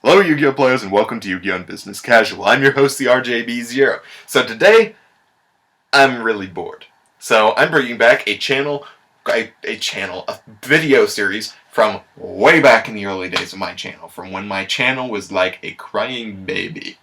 Hello Yu-Gi-Oh players and welcome to Yu-Gi-Oh! Business Casual. I'm your host, the RJB0. So today, I'm really bored. So I'm bringing back a video series from way back in the early days of my channel, from when my channel was like a crying baby.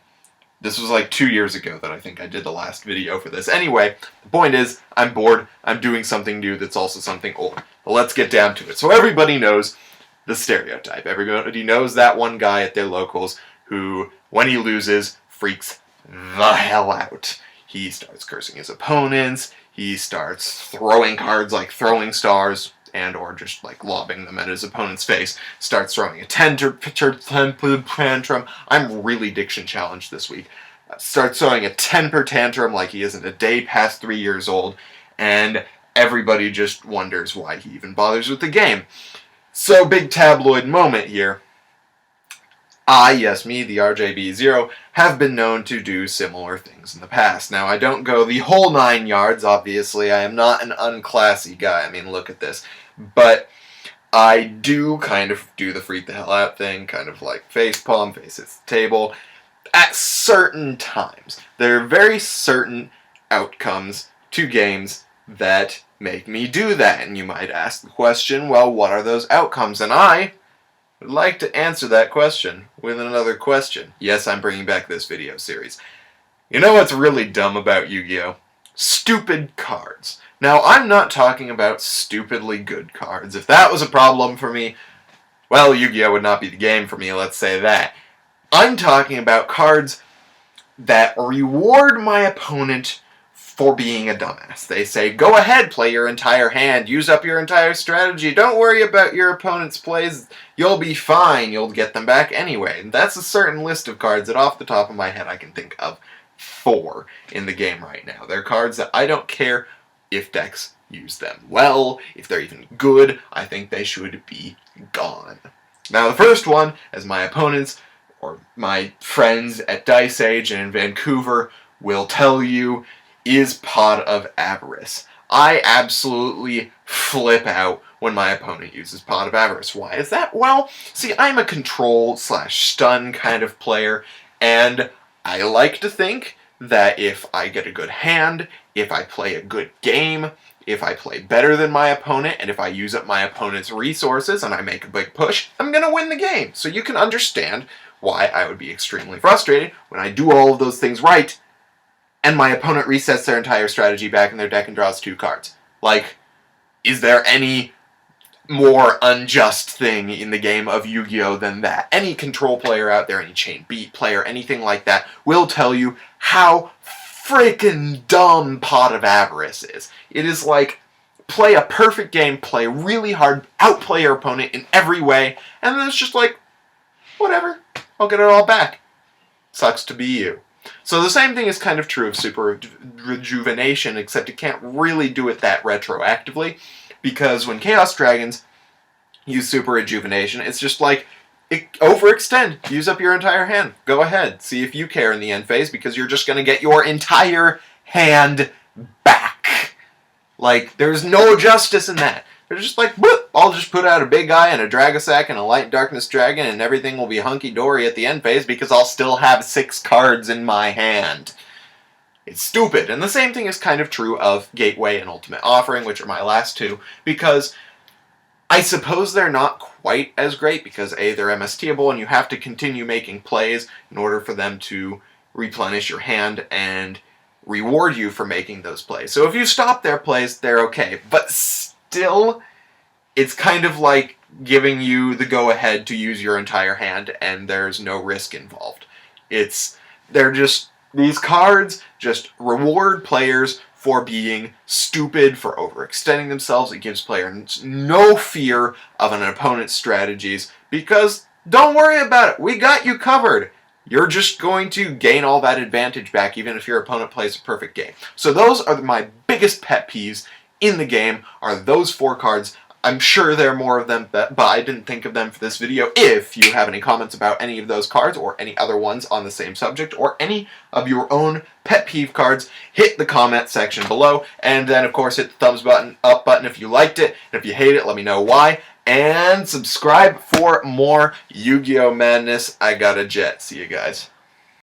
This was like 2 years ago that I think I did the last video for this. Anyway, the point is, I'm bored, I'm doing something new that's also something old. But let's get down to it. So everybody knows the stereotype. Everybody knows that one guy at their locals who, when he loses, freaks the hell out. He starts cursing his opponents, he starts throwing cards like throwing stars, and or just like lobbing them at his opponent's face, starts throwing a tantrum. I'm really diction challenged this week. Starts throwing a temper tantrum like he isn't a day past 3 years old, and everybody just wonders why he even bothers with the game. So, big tabloid moment here. Yes, me, the RJB0, have been known to do similar things in the past. Now, I don't go the whole 9 yards, obviously. I am not an unclassy guy. I mean, look at this. But I do kind of do the freak the hell out thing, kind of like facepalm, face at the table, at certain times. There are very certain outcomes to games that make me do that. And you might ask the question, well, what are those outcomes? And I would like to answer that question with another question. Yes, I'm bringing back this video series. You know what's really dumb about Yu-Gi-Oh? Stupid cards. Now, I'm not talking about stupidly good cards. If that was a problem for me, well, Yu-Gi-Oh would not be the game for me, let's say that. I'm talking about cards that reward my opponent for being a dumbass. They say, go ahead, play your entire hand, use up your entire strategy, don't worry about your opponent's plays, you'll be fine, you'll get them back anyway. And that's a certain list of cards that off the top of my head I can think of 4 in the game right now. They're cards that I don't care if decks use them well, if they're even good, I think they should be gone. Now the first one, as my opponents, or my friends at Dice Age and in Vancouver will tell you, is Pot of Avarice. I absolutely flip out when my opponent uses Pot of Avarice. Why is that? Well, see, I'm a control/stun kind of player, and I like to think that if I get a good hand, if I play a good game, if I play better than my opponent, and if I use up my opponent's resources and I make a big push, I'm going to win the game. So you can understand why I would be extremely frustrated when I do all of those things right, and my opponent resets their entire strategy back in their deck and draws 2 cards. Like, is there any more unjust thing in the game of Yu-Gi-Oh! Than that? Any control player out there, any chain beat player, anything like that, will tell you how freaking dumb Pot of Avarice is. It is like, play a perfect game, play really hard, outplay your opponent in every way, and then it's just like, whatever, I'll get it all back. Sucks to be you. So the same thing is kind of true of Super Rejuvenation, except it can't really do it that retroactively, because when Chaos Dragons use Super Rejuvenation, it's just like, overextend, use up your entire hand, go ahead, see if you care in the end phase, because you're just going to get your entire hand back. Like, there's no justice in that. They're just like, whoop, I'll just put out a big eye and a Dragosack and a Light Darkness Dragon and everything will be hunky-dory at the end phase because I'll still have 6 cards in my hand. It's stupid. And the same thing is kind of true of Gateway and Ultimate Offering, which are my last 2, because I suppose they're not quite as great because A, they're MSTable and you have to continue making plays in order for them to replenish your hand and reward you for making those plays. So if you stop their plays, they're okay. But still, it's kind of like giving you the go-ahead to use your entire hand and there's no risk involved. These cards just reward players for being stupid, for overextending themselves. It gives players no fear of an opponent's strategies because don't worry about it, we got you covered. You're just going to gain all that advantage back even if your opponent plays a perfect game. So those are my biggest pet peeves in the game, are those 4 cards. I'm sure there are more of them, but I didn't think of them for this video. If you have any comments about any of those cards or any other ones on the same subject or any of your own pet peeve cards, hit the comment section below. And then, of course, hit the thumbs up button if you liked it. And if you hate it, let me know why. And subscribe for more Yu-Gi-Oh! Madness. I got a jet. See you guys.